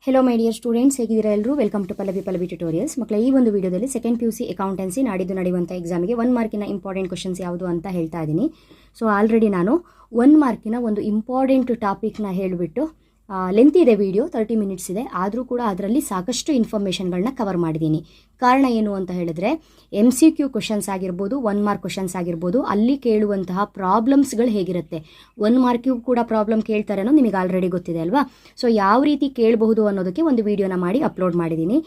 Hello my dear students, ಹೇಗಿದ್ದೀರಾ ಎಲ್ಲರೂ? Welcome to Pallavi tutorials. ಮಕ್ಕಳ ಈ ಒಂದು ವಿಡಿಯೋದಲ್ಲಿ ಸೆಕೆಂಡ್ PUC ಅಕೌಂಟೆನ್ಸಿ ನಾಡಿದ್ದು ನಡೆಯುವಂಥ ಎಕ್ಸಾಮಿಗೆ 1 ಮಾರ್ಕಿನ ಇಂಪಾರ್ಟೆಂಟ್ ಕ್ವಶನ್ಸ್ ಯಾವುದು ಅಂತ ಹೇಳ್ತಾ ಇದ್ದೀನಿ. ಸೊ ಆಲ್ರೆಡಿ ನಾನು 1 ಮಾರ್ಕಿನ ಒಂದು ಇಂಪಾರ್ಟೆಂಟ್ ಟಾಪಿಕ್ನ ಹೇಳಿಬಿಟ್ಟು ಲೆಂತ್ ಇದೆ ವಿಡಿಯೋ, 30 ಮಿನಿಟ್ಸ್ ಇದೆ. ಆದರೂ ಕೂಡ ಅದರಲ್ಲಿ ಸಾಕಷ್ಟು ಇನ್ಫಾರ್ಮೇಷನ್ಗಳನ್ನ ಕವರ್ ಮಾಡಿದ್ದೀನಿ. ಕಾರಣ ಏನು ಅಂತ ಹೇಳಿದ್ರೆ MCQ ಕ್ವಶನ್ಸ್ ಆಗಿರ್ಬೋದು, 1 ಮಾರ್ಕ್ ಕ್ವಶನ್ಸ್ ಆಗಿರ್ಬೋದು, ಅಲ್ಲಿ ಕೇಳುವಂತಹ ಪ್ರಾಬ್ಲಮ್ಸ್ಗಳು ಹೇಗಿರುತ್ತೆ. 1 ಮಾರ್ಕಿಗೂ ಕೂಡ ಪ್ರಾಬ್ಲಮ್ ಕೇಳ್ತಾರೆ ಅನ್ನೋ ನಿಮಗೆ ಆಲ್ರೆಡಿ ಗೊತ್ತಿದೆ ಅಲ್ವಾ. ಸೊ ಯಾವ ರೀತಿ ಕೇಳಬಹುದು ಅನ್ನೋದಕ್ಕೆ ಒಂದು ವಿಡಿಯೋನ ಮಾಡಿ ಅಪ್ಲೋಡ್ ಮಾಡಿದ್ದೀನಿ.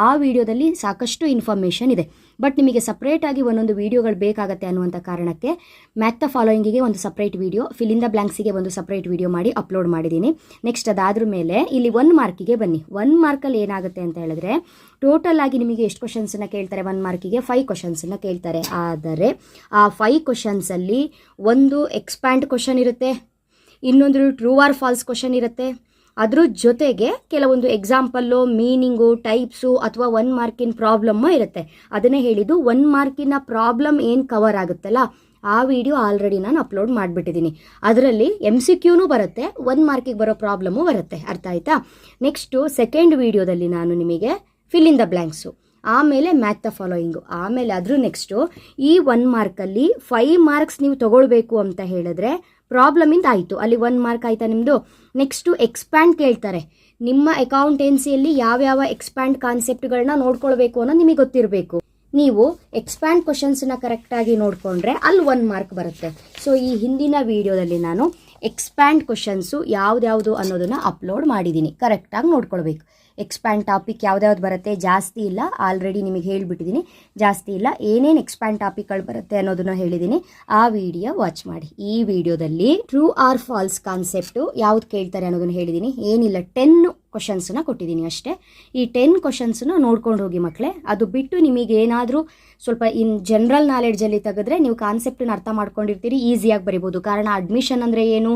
ಆ ವಿಡಿಯೋದಲ್ಲಿ ಸಾಕಷ್ಟು ಇನ್ಫಾರ್ಮೇಷನ್ ಇದೆ. ಬಟ್ ನಿಮಗೆ ಸಪ್ರೇಟಾಗಿ ಒಂದೊಂದು ವಿಡಿಯೋಗಳು ಬೇಕಾಗತ್ತೆ ಅನ್ನುವಂಥ ಕಾರಣಕ್ಕೆ ಮ್ಯಾಥ್ ದ ಫಾಲೋಯಿಂಗಿಗೆ ಒಂದು separate video, fill in the ಬ್ಲಾಂಕ್ಸಿಗೆ ಒಂದು ಸಪ್ರೇಟ್ ವಿಡಿಯೋ ಮಾಡಿ ಅಪ್ಲೋಡ್ ಮಾಡಿದ್ದೀನಿ. ನೆಕ್ಸ್ಟ್ ಅದಾದ್ರ ಮೇಲೆ ಇಲ್ಲಿ 1 ಮಾರ್ಕಿಗೆ ಬನ್ನಿ. 1 ಮಾರ್ಕಲ್ಲಿ ಏನಾಗುತ್ತೆ ಅಂತ ಹೇಳಿದ್ರೆ ಟೋಟಲ್ ಆಗಿ ನಿಮಗೆ ಎಷ್ಟು ಕ್ವಶನ್ಸನ್ನು ಕೇಳ್ತಾರೆ? 1 ಮಾರ್ಕಿಗೆ 5 ಕ್ವಶನ್ಸನ್ನು ಕೇಳ್ತಾರೆ. ಆದರೆ ಆ 5 ಕ್ವಶನ್ಸಲ್ಲಿ ಒಂದು ಎಕ್ಸ್ಪ್ಯಾಂಡ್ ಕ್ವಶನ್ ಇರುತ್ತೆ, ಇನ್ನೊಂದು ಟ್ರೂ ಆರ್ ಫಾಲ್ಸ್ ಕ್ವಶನ್ ಇರುತ್ತೆ. ಅದ್ರ ಜೊತೆಗೆ ಕೆಲವೊಂದು ಎಕ್ಸಾಂಪಲ್ಲು, ಮೀನಿಂಗು, ಟೈಪ್ಸು ಅಥವಾ 1 ಮಾರ್ಕಿನ ಪ್ರಾಬ್ಲಮ್ಮು ಇರುತ್ತೆ. ಅದನ್ನೇ ಹೇಳಿದ್ದು 1 ಮಾರ್ಕಿನ ಪ್ರಾಬ್ಲಮ್ ಏನು ಕವರ್ ಆಗುತ್ತಲ್ಲ ಆ ವಿಡಿಯೋ ಆಲ್ರೆಡಿ ನಾನು ಅಪ್ಲೋಡ್ ಮಾಡಿಬಿಟ್ಟಿದ್ದೀನಿ. ಅದರಲ್ಲಿ MCQನೂ ಬರುತ್ತೆ, 1 ಮಾರ್ಕಿಗೆ ಬರೋ ಪ್ರಾಬ್ಲಮ್ಮು ಬರುತ್ತೆ. ಅರ್ಥ ಆಯ್ತಾ? ನೆಕ್ಸ್ಟು ಸೆಕೆಂಡ್ ವಿಡಿಯೋದಲ್ಲಿ ನಾನು ನಿಮಗೆ ಫಿಲ್ ಇನ್ ದ ಬ್ಲ್ಯಾಂಕ್ಸು, ಆಮೇಲೆ ಮ್ಯಾಥ್ ದ ಫಾಲೋಯಿಂಗು, ಆಮೇಲೆ ಅದ್ರ ನೆಕ್ಸ್ಟು ಈ 1 ಮಾರ್ಕಲ್ಲಿ 5 ಮಾರ್ಕ್ಸ್ ನೀವು ತಗೊಳ್ಬೇಕು ಅಂತ ಹೇಳಿದ್ರೆ ಪ್ರಾಬ್ಲಮಿಂದ ಆಯಿತು, ಅಲ್ಲಿ 1 ಮಾರ್ಕ್ ಆಯಿತಾ ನಿಮ್ಮದು. ನೆಕ್ಸ್ಟು ಎಕ್ಸ್ಪ್ಯಾಂಡ್ ಕೇಳ್ತಾರೆ. ನಿಮ್ಮ ಅಕೌಂಟೆನ್ಸಿಯಲ್ಲಿ ಯಾವ್ಯಾವ ಎಕ್ಸ್ಪ್ಯಾಂಡ್ ಕಾನ್ಸೆಪ್ಟ್ಗಳನ್ನ ನೋಡ್ಕೊಳ್ಬೇಕು ಅನ್ನೋ ನಿಮಗೆ ಗೊತ್ತಿರಬೇಕು. ನೀವು ಎಕ್ಸ್ಪ್ಯಾಂಡ್ ಕ್ವಶನ್ಸ್ನ ಕರೆಕ್ಟಾಗಿ ನೋಡಿಕೊಂಡ್ರೆ ಅಲ್ಲಿ 1 ಮಾರ್ಕ್ ಬರುತ್ತೆ. ಸೊ ಈ ಹಿಂದಿನ ವಿಡಿಯೋದಲ್ಲಿ ನಾನು ಎಕ್ಸ್ಪ್ಯಾಂಡ್ ಕ್ವಶನ್ಸು ಯಾವ್ದ್ಯಾವುದು ಅನ್ನೋದನ್ನು ಅಪ್ಲೋಡ್ ಮಾಡಿದ್ದೀನಿ, ಕರೆಕ್ಟಾಗಿ ನೋಡ್ಕೊಳ್ಬೇಕು. ಎಕ್ಸ್ಪ್ಯಾಂಡ್ ಟಾಪಿಕ್ ಯಾವ್ದ್ಯಾವ್ದು ಬರುತ್ತೆ, ಜಾಸ್ತಿ ಇಲ್ಲ, ಆಲ್ರೆಡಿ ನಿಮಗೆ ಹೇಳಿಬಿಟ್ಟಿದ್ದೀನಿ, ಜಾಸ್ತಿ ಇಲ್ಲ. ಏನೇನು ಎಕ್ಸ್ಪ್ಯಾಂಡ್ ಟಾಪಿಕ್ಗಳು ಬರುತ್ತೆ ಅನ್ನೋದನ್ನು ಹೇಳಿದ್ದೀನಿ, ಆ ವಿಡಿಯೋ ವಾಚ್ ಮಾಡಿ. ಈ ವಿಡಿಯೋದಲ್ಲಿ ಟ್ರೂ ಆರ್ ಫಾಲ್ಸ್ ಕಾನ್ಸೆಪ್ಟು ಯಾವ್ದು ಕೇಳ್ತಾರೆ ಅನ್ನೋದನ್ನು ಹೇಳಿದ್ದೀನಿ. ಏನಿಲ್ಲ, 10 ಕ್ವಶನ್ಸನ್ನ ಕೊಟ್ಟಿದ್ದೀನಿ ಅಷ್ಟೇ. ಈ 10 ಕ್ವಶನ್ಸನ್ನ ನೋಡ್ಕೊಂಡು ಹೋಗಿ ಮಕ್ಕಳೇ. ಅದು ಬಿಟ್ಟು ನಿಮಗೇನಾದರೂ ಸ್ವಲ್ಪ ಜನರಲ್ ನಾಲೆಡ್ಜಲ್ಲಿ ತೆಗೆದ್ರೆ ನೀವು ಕಾನ್ಸೆಪ್ಟನ್ನ ಅರ್ಥ ಮಾಡ್ಕೊಂಡಿರ್ತೀರಿ, ಈಸಿಯಾಗಿ ಬರಿಬೋದು. ಕಾರಣ ಅಡ್ಮಿಷನ್ ಅಂದರೆ ಏನು,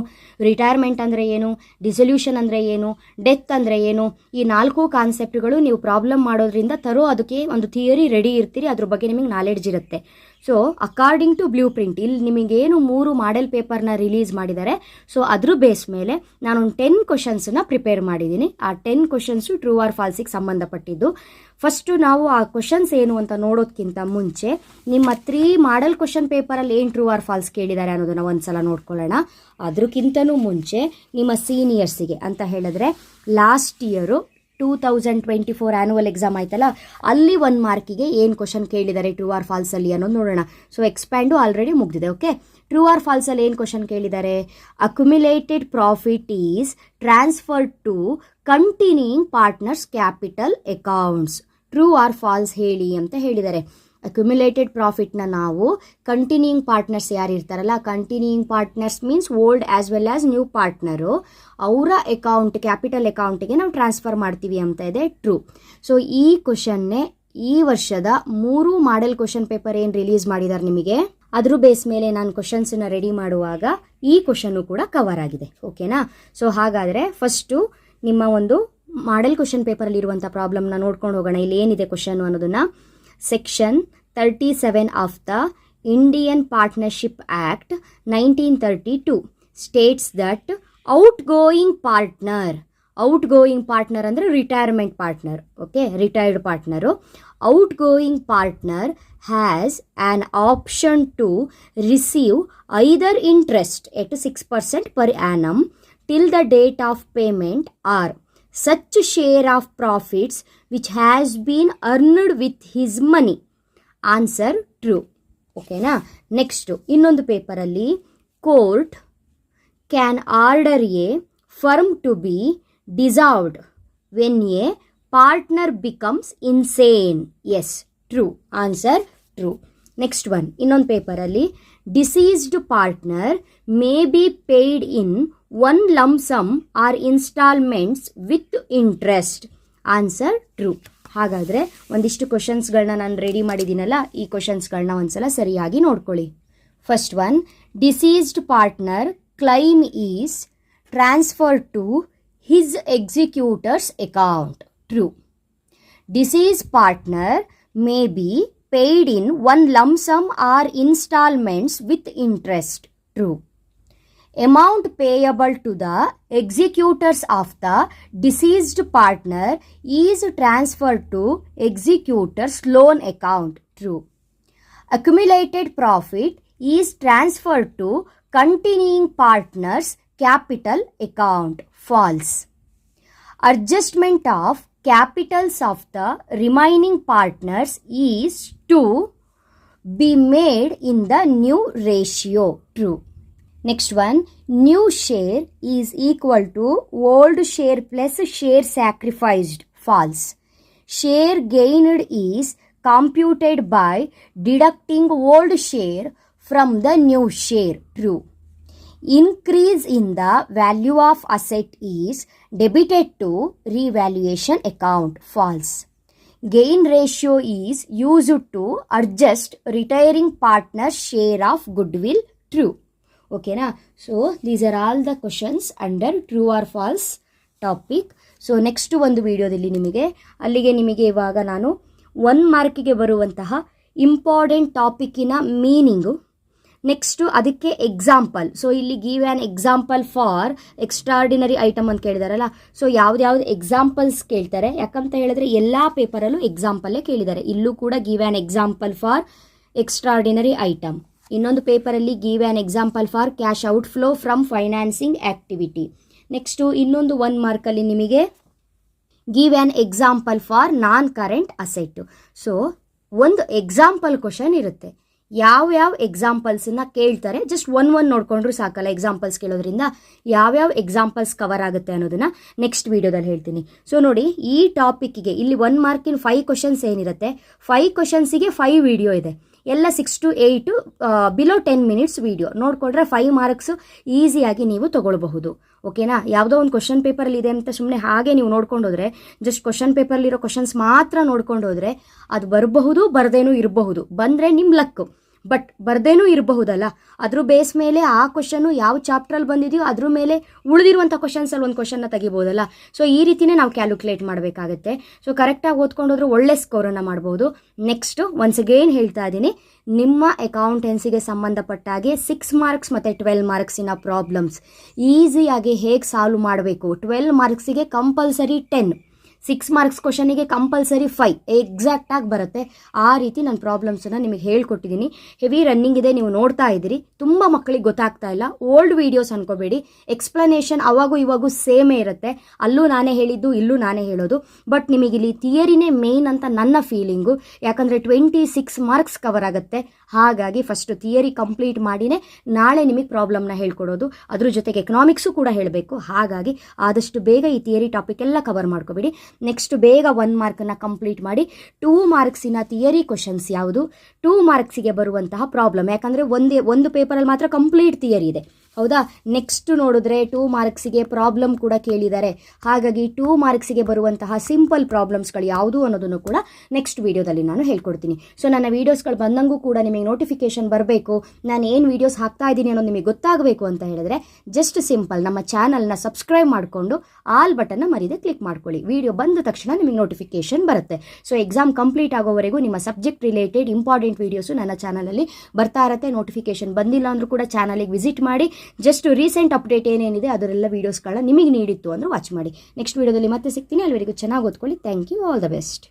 ರಿಟೈರ್ಮೆಂಟ್ ಅಂದರೆ ಏನು, ಡಿಸಲ್ಯೂಷನ್ ಅಂದರೆ ಏನು, ಡೆತ್ ಅಂದರೆ ಏನು, ಈ 4 ಕಾನ್ಸೆಪ್ಟ್ಗಳು ನೀವು ಪ್ರಾಬ್ಲಮ್ ಮಾಡೋದ್ರಿಂದ ಅದಕ್ಕೆ ಒಂದು ಥಿಯರಿ ರೆಡಿ ಇರ್ತೀರಿ, ಅದ್ರ ಬಗ್ಗೆ ನಿಮಗೆ ನಾಲೆಡ್ಜ್ ಇರುತ್ತೆ. So according to blueprint ಇಲ್ಲಿ ನಿಮಗೇನು 3 ಮಾಡೆಲ್ ಪೇಪರ್ನ ರಿಲೀಸ್ ಮಾಡಿದ್ದಾರೆ. ಸೊ ಅದ್ರ ಬೇಸ್ ಮೇಲೆ ನಾನೊಂದು 10 ಕ್ವಶನ್ಸನ್ನ ಪ್ರಿಪೇರ್ ಮಾಡಿದ್ದೀನಿ. ಆ 10 ಕ್ವಶನ್ಸು ಟ್ರೂ ಆರ್ ಫಾಲ್ಸಿಗೆ ಸಂಬಂಧಪಟ್ಟಿದ್ದು. ಫಸ್ಟು ನಾವು ಆ ಕ್ವಶನ್ಸ್ ಏನು ಅಂತ ನೋಡೋದಕ್ಕಿಂತ ಮುಂಚೆ ನಿಮ್ಮ 3 ಮಾಡೆಲ್ ಕ್ವಶನ್ ಪೇಪರಲ್ಲಿ ಏನು ಟ್ರೂ ಆರ್ ಫಾಲ್ಸ್ ಕೇಳಿದ್ದಾರೆ ಅನ್ನೋದನ್ನು ಒಂದ್ಸಲ ನೋಡ್ಕೊಳ್ಳೋಣ. ಅದಕ್ಕಿಂತನೂ ಮುಂಚೆ ನಿಮ್ಮ ಸೀನಿಯರ್ಸಿಗೆ ಅಂತ ಹೇಳಿದ್ರೆ ಲಾಸ್ಟ್ ಇಯರು 2024 ಆ್ಯನುವಲ್ ಎಕ್ಸಾಮ್ ಆಯ್ತಲ್ಲ, ಅಲ್ಲಿ 1 ಮಾರ್ಕಿಗೆ ಏನು ಕ್ವಶನ್ ಕೇಳಿದ್ದಾರೆ ಟ್ರೂ ಆರ್ ಫಾಲ್ಸಲ್ಲಿ ಅನ್ನೋದು ನೋಡೋಣ. ಸೊ ಎಕ್ಸ್ಪ್ಯಾಂಡು ಆಲ್ರೆಡಿ ಮುಗ್ದಿದೆ. ಓಕೆ, ಟ್ರೂ ಆರ್ ಫಾಲ್ಸಲ್ಲಿ ಏನು ಕ್ವಶನ್ ಕೇಳಿದ್ದಾರೆ? Accumulated profit is transferred to continuing partners capital accounts. True or false ಹೇಳಿ ಅಂತ ಹೇಳಿದ್ದಾರೆ. ಅಕ್ಯುಮುಲೇಟೆಡ್ ಪ್ರಾಫಿಟ್ನ ನಾವು ಕಂಟಿನ್ಯೂಯಿಂಗ್ ಪಾರ್ಟ್ನರ್ಸ್ ಯಾರು ಇರ್ತಾರಲ್ಲ, continuing partners means old as well as new partner, ಅವರ ಅಕೌಂಟ್ ಕ್ಯಾಪಿಟಲ್ ಅಕೌಂಟಿಗೆ ನಾವು ಟ್ರಾನ್ಸ್ಫರ್ ಮಾಡ್ತೀವಿ ಅಂತ ಇದೆ ಟ್ರೂ. ಸೊ ಈ ಕ್ವಶನ್ನೇ ಈ ವರ್ಷದ 3 ಮಾಡೆಲ್ ಕ್ವಶನ್ ಪೇಪರ್ ಏನು ರಿಲೀಸ್ ಮಾಡಿದ್ದಾರೆ ನಿಮಗೆ, ಅದ್ರ ಬೇಸ್ ಮೇಲೆ ನಾನು ಕ್ವಶನ್ಸನ್ನ ರೆಡಿ ಮಾಡುವಾಗ ಈ ಕ್ವಶನ್ನು ಕೂಡ ಕವರ್ ಆಗಿದೆ. ಓಕೆನಾ? ಸೊ ಹಾಗಾದರೆ ಫಸ್ಟು ನಿಮ್ಮ ಒಂದು ಮಾಡೆಲ್ ಕ್ವಶನ್ ಪೇಪರಲ್ಲಿ ಇರುವಂಥ ಪ್ರಾಬ್ಲಮ್ನ ನೋಡ್ಕೊಂಡು ಹೋಗೋಣ. ಇಲ್ಲಿ ಏನಿದೆ ಕ್ವಶನ್ನು ಅನ್ನೋದನ್ನು. Section 37 of the Indian Partnership Act 1932 states that outgoing partner ಅಂದರೆ retirement partner. Okay, retired partner. outgoing partner has an option to receive either interest at 6% per annum till the date of payment or such share of profits which has been earned with his money. Answer true. ಓಕೆನಾ? Next ಇನ್ನೊಂದು ಪೇಪರಲ್ಲಿ court can order a firm to be dissolved when a partner becomes insane. Yes, true. Answer true. Next one, ಇನ್ನೊಂದು ಪೇಪರಲ್ಲಿ deceased partner may be paid in 1 lump sum or installments with interest. Answer true. ಹಾಗಾದರೆ ಒಂದಿಷ್ಟು ಕ್ವಶನ್ಸ್ಗಳನ್ನ ನಾನು ready ಮಾಡಿದ್ದೀನಲ್ಲ, ಈ ಕ್ವಶನ್ಸ್ಗಳನ್ನ ಒಂದ್ಸಲ ಸರಿಯಾಗಿ ನೋಡ್ಕೊಳ್ಳಿ. First one, deceased partner claim is transferred to his executor's account. True. Deceased partner may be paid in 1 lump sum or installments with interest. True. amount payable to the executors of the deceased partner is transferred to executor's loan account. True. Accumulated profit is transferred to continuing partner's capital account. False. Adjustment of capitals of the remaining partners is to be made in the new ratio. True. Next one, new share is equal to old share plus share sacrificed. False. Share gained is computed by deducting old share from the new share. True. Increase in the value of asset is debited to revaluation account. False. Gain ratio is used to adjust retiring partner's share of goodwill. True. Okay na? So these are all the questions under true or false topic. So next ಒಂದು ವಿಡಿಯೋದಲ್ಲಿ ನಿಮಗೆ ಇವಾಗ ನಾನು 1 ಮಾರ್ಕಿಗೆ ಬರುವಂತಹ important ಟಾಪಿಕ್ಕಿನ meaning, next ಅದಕ್ಕೆ example. So ಇಲ್ಲಿ give an example for extraordinary item ಅಂತ ಕೇಳಿದಾರಲ್ಲ, so ಯಾವ್ದು ಎಕ್ಸಾಂಪಲ್ಸ್ ಕೇಳ್ತಾರೆ, ಯಾಕಂತ ಹೇಳಿದ್ರೆ ಎಲ್ಲ ಪೇಪರಲ್ಲೂ ಎಕ್ಸಾಂಪಲ್ಲೇ ಕೇಳಿದ್ದಾರೆ. ಇಲ್ಲೂ ಕೂಡ give an example for extraordinary item. ಇನ್ನೊಂದು ಪೇಪರಲ್ಲಿ give an example for cash outflow from financing activity. Next ಇನ್ನೊಂದು 1 ಮಾರ್ಕಲ್ಲಿ ನಿಮಗೆ give an example for non current asset. So ಒಂದು ಎಕ್ಸಾಂಪಲ್ ಕ್ವಶನ್ ಇರುತ್ತೆ, ಯಾವ್ಯಾವ ಎಕ್ಸಾಂಪಲ್ಸನ್ನ ಕೇಳ್ತಾರೆ ಜಸ್ಟ್ ಒನ್ ನೋಡ್ಕೊಂಡ್ರು ಸಾಕಲ್ಲ. ಎಕ್ಸಾಂಪಲ್ಸ್ ಕೇಳೋದ್ರಿಂದ ಯಾವ್ಯಾವ ಎಕ್ಸಾಂಪಲ್ಸ್ ಕವರ್ ಆಗುತ್ತೆ ಅನ್ನೋದನ್ನ ನೆಕ್ಸ್ಟ್ ವಿಡಿಯೋದಲ್ಲಿ ಹೇಳ್ತೀನಿ. ಸೊ ನೋಡಿ, ಈ ಟಾಪಿಕ್ಗೆ ಇಲ್ಲಿ 1 ಮಾರ್ಕಿನ 5 ಕ್ವಶನ್ಸ್ ಏನಿರುತ್ತೆ, 5 ಕ್ವಶನ್ಸಿಗೆ 5 ವಿಡಿಯೋ ಇದೆ. ಎಲ್ಲ 6 to 8 ಬಿಲೋ 10 ಮಿನಿಟ್ಸ್ ವಿಡಿಯೋ ನೋಡಿಕೊಂಡ್ರೆ 5 ಮಾರ್ಕ್ಸು ಈಸಿಯಾಗಿ ನೀವು ತೊಗೊಳ್ಬಹುದು. ಓಕೆನಾ? ಯಾವುದೋ ಒಂದು ಕ್ವಶನ್ ಪೇಪರಲ್ಲಿ ಇದೆ ಅಂತ ಸುಮ್ಮನೆ ಹಾಗೆ ನೀವು ನೋಡ್ಕೊಂಡು ಹೋದರೆ, ಜಸ್ಟ್ ಕ್ವಶನ್ ಪೇಪರ್ಲಿರೋ ಕ್ವಶನ್ಸ್ ಮಾತ್ರ ನೋಡ್ಕೊಂಡು ಹೋದರೆ ಅದು ಬರಬಹುದು, ಬರದೇನೂ ಇರಬಹುದು. ಬಂದರೆ ನಿಮ್ಮ ಲಕ್ಕು, ಬಟ್ ಬರ್ದೇನೂ ಇರಬಹುದಲ್ಲ. ಅದ್ರ ಬೇಸ್ ಮೇಲೆ ಆ ಕ್ವಶನ್ನು ಯಾವ ಚಾಪ್ಟ್ರಲ್ಲಿ ಬಂದಿದೆಯೋ ಅದ್ರ ಮೇಲೆ ಉಳಿದಿರುವಂಥ ಕ್ವಶನ್ಸಲ್ಲಿ ಒಂದು ಕ್ವಶನ್ನ ತೆಗಿಬೋದಲ್ಲ. ಸೊ ಈ ರೀತಿಯೇ ನಾವು ಕ್ಯಾಲ್ಕುಲೇಟ್ ಮಾಡಬೇಕಾಗುತ್ತೆ. ಸೊ ಕರೆಕ್ಟಾಗಿ ಓದ್ಕೊಂಡೋದ್ರೆ ಒಳ್ಳೆ ಸ್ಕೋರನ್ನು ಮಾಡ್ಬೋದು. ನೆಕ್ಸ್ಟು ಒನ್ಸ್ ಅಗೇನ್ ಹೇಳ್ತಾ ಇದ್ದೀನಿ, ನಿಮ್ಮ ಅಕೌಂಟೆನ್ಸಿಗೆ ಸಂಬಂಧಪಟ್ಟಾಗೆ 6 ಮಾರ್ಕ್ಸ್ ಮತ್ತು 12 ಮಾರ್ಕ್ಸಿನ ಪ್ರಾಬ್ಲಮ್ಸ್ ಈಸಿಯಾಗಿ ಹೇಗೆ ಸಾಲ್ವ್ ಮಾಡಬೇಕು. 12 ಮಾರ್ಕ್ಸಿಗೆ ಕಂಪಲ್ಸರಿ 10, 6 ಮಾರ್ಕ್ಸ್ ಕ್ವಶನಿಗೆ ಕಂಪಲ್ಸರಿ 5 ಎಕ್ಸಾಕ್ಟಾಗಿ ಬರುತ್ತೆ. ಆ ರೀತಿ ನಾನು ಪ್ರಾಬ್ಲಮ್ಸನ್ನು ನಿಮಗೆ ಹೇಳ್ಕೊಟ್ಟಿದ್ದೀನಿ. ಹೆವಿ ರನ್ನಿಂಗ್ ಇದೆ, ನೀವು ನೋಡ್ತಾ ಇದ್ದೀರಿ. ತುಂಬ ಮಕ್ಕಳಿಗೆ ಗೊತ್ತಾಗ್ತಾ ಇಲ್ಲ. ಓಲ್ಡ್ ವೀಡಿಯೋಸ್ ಅನ್ಕೋಬೇಡಿ, ಎಕ್ಸ್ಪ್ಲನೇಷನ್ ಅವಾಗೂ ಇವಾಗೂ ಸೇಮೇ ಇರುತ್ತೆ. ಅಲ್ಲೂ ನಾನೇ ಹೇಳಿದ್ದು, ಇಲ್ಲೂ ನಾನೇ ಹೇಳೋದು. ಬಟ್ ನಿಮಗಿಲ್ಲಿ ಥಿಯರಿನೇ ಮೇನ್ ಅಂತ ನನ್ನ ಫೀಲಿಂಗು. ಯಾಕಂದರೆ 26 ಮಾರ್ಕ್ಸ್ ಕವರ್ ಆಗುತ್ತೆ. ಹಾಗಾಗಿ ಫಸ್ಟ್ ಥಿಯರಿ ಕಂಪ್ಲೀಟ್ ಮಾಡಿನೇ ನಾಳೆ ನಿಮಗೆ ಪ್ರಾಬ್ಲಮ್ನ ಹೇಳ್ಕೊಡೋದು. ಅದ್ರ ಜೊತೆಗೆ ಎಕನಾಮಿಕ್ಸು ಕೂಡ ಹೇಳಬೇಕು. ಹಾಗಾಗಿ ಆದಷ್ಟು ಬೇಗ ಈ ಥಿಯರಿ ಟಾಪಿಕ್ ಎಲ್ಲ ಕವರ್ ಮಾಡ್ಕೋಬೇಡಿ. ನೆಕ್ಸ್ಟ್ ಬೇಗ 1 ಮಾರ್ಕನ್ನು ಕಂಪ್ಲೀಟ್ ಮಾಡಿ. 2 ಮಾರ್ಕ್ಸಿನ ಥಿಯರಿ ಕ್ವಶನ್ಸ್ ಯಾವುದು, 2 ಮಾರ್ಕ್ಸಿಗೆ ಬರುವಂತಹ ಪ್ರಾಬ್ಲಮ್. ಯಾಕಂದರೆ ಒಂದು ಪೇಪರಲ್ಲಿ ಮಾತ್ರ ಕಂಪ್ಲೀಟ್ ಥಿಯರಿ ಇದೆ, ಹೌದಾ? ನೆಕ್ಸ್ಟ್ ನೋಡಿದ್ರೆ 2 ಮಾರ್ಕ್ಸಿಗೆ ಪ್ರಾಬ್ಲಮ್ ಕೂಡ ಕೇಳಿದ್ದಾರೆ. ಹಾಗಾಗಿ 2 ಮಾರ್ಕ್ಸಿಗೆ ಬರುವಂತಹ ಸಿಂಪಲ್ ಪ್ರಾಬ್ಲಮ್ಸ್ಗಳು ಯಾವುದು ಅನ್ನೋದನ್ನು ಕೂಡ ನೆಕ್ಸ್ಟ್ ವೀಡಿಯೋದಲ್ಲಿ ನಾನು ಹೇಳ್ಕೊಡ್ತೀನಿ. ಸೊ ನನ್ನ ವೀಡಿಯೋಸ್ಗಳು ಬಂದಂಗೂ ಕೂಡ ನಿಮಗೆ ನೋಟಿಫಿಕೇಶನ್ ಬರಬೇಕು, ನಾನು ಏನು ವೀಡಿಯೋಸ್ ಹಾಕ್ತಾ ಇದ್ದೀನಿ ಅನ್ನೋದು ನಿಮಗೆ ಗೊತ್ತಾಗಬೇಕು ಅಂತ ಹೇಳಿದ್ರೆ ಜಸ್ಟ್ ಸಿಂಪಲ್ ನಮ್ಮ ಚಾನಲ್ನ ಸಬ್ಸ್ಕ್ರೈಬ್ ಮಾಡಿಕೊಂಡು ಆಲ್ ಬಟನ್ನ ಮರೀದೆ ಕ್ಲಿಕ್ ಮಾಡ್ಕೊಳ್ಳಿ. ವಿಡಿಯೋ ಬಂದ ತಕ್ಷಣ ನಿಮಗೆ ನೋಟಿಫಿಕೇಶನ್ ಬರುತ್ತೆ. ಸೊ ಎಕ್ಸಾಮ್ ಕಂಪ್ಲೀಟ್ ಆಗೋವರೆಗೂ ನಿಮ್ಮ ಸಬ್ಜೆಕ್ಟ್ ರಿಲೇಟೆಡ್ ಇಂಪಾರ್ಟೆಂಟ್ ವೀಡಿಯೋಸು ನನ್ನ ಚಾನಲಲ್ಲಿ ಬರ್ತಾ ಇರುತ್ತೆ. ನೋಟಿಫಿಕೇಶನ್ ಬಂದಿಲ್ಲ ಅಂದರೂ ಕೂಡ ಚಾನಲಿಗೆ ವಿಸಿಟ್ ಮಾಡಿ. ಜಸ್ಟ್ ರೀಸೆಂಟ್ ಅಪ್ಡೇಟ್ ಏನೇನಿದೆ ಅದರೆಲ್ಲ ವೀಡಿಯೋಸ್ಗಳನ್ನ ನಿಮಗೆ ನೀಡಿತ್ತು ಅಂದರೆ ವಾಚ್ ಮಾಡಿ. ನೆಕ್ಸ್ಟ್ ವೀಡಿಯೋದಲ್ಲಿ ಮತ್ತೆ ಸಿಗ್ತೀನಿ. ಅಲ್ಲಿವರೆಗೂ ಚೆನ್ನಾಗಿ ಓದ್ಕೊಳ್ಳಿ. Thank you. All the best.